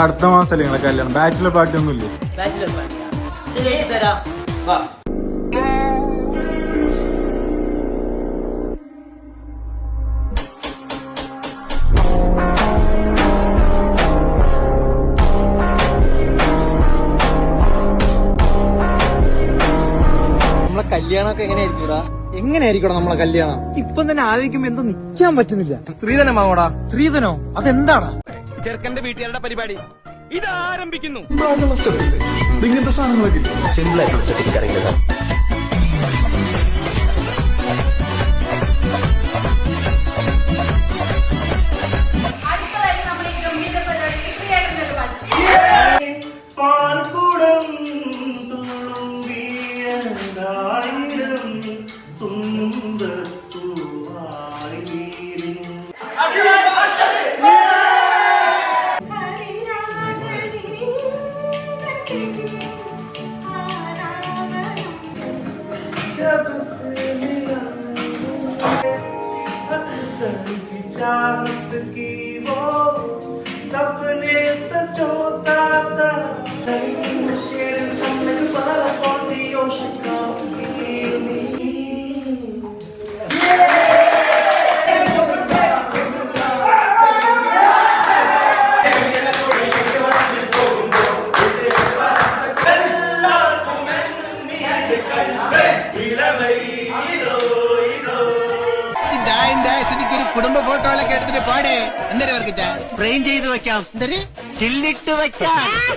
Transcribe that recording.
അടുത്ത മാസല്ലേ നിങ്ങളെ കല്യാണം? ബാച്ചിലർ പാർട്ടി ഒന്നും ഇല്ലേ? ബാച്ചിലർ പാർട്ടിയാ? ശരി, തരാം. വാ. നമ്മളെ കല്യാണമൊക്കെ എങ്ങനെയായിരിക്കണം നമ്മളെ കല്യാണം? ഇപ്പം തന്നെ ആലോചിക്കുമ്പോ എന്തോ നിക്കാൻ പറ്റുന്നില്ല. സ്ത്രീധനം വാങ്ങോടാ. സ്ത്രീധനോ? അതെന്താണ്? ചെറുക്കന്റെ വീട്ടുകാരുടെ പരിപാടി ഇതാരംഭിക്കുന്നു. ഇങ്ങനത്തെ സാധനങ്ങളൊക്കെ സിമ്പിൾ ആയിട്ടുള്ള സ്റ്റെപ്പിംഗ് അറിയില്ല സാർ. चाहत की वो सपने सजोता था sharing something fun on the ocean come heal me കുടുംബ ഫോട്ടോകളൊക്കെ എടുത്തിട്ട് പാടേ. എന്തൊരു വർക്ക് ഫ്രെയിം ചെയ്ത് വെക്കാം, ചില്ലിട്ട് വെക്കാം.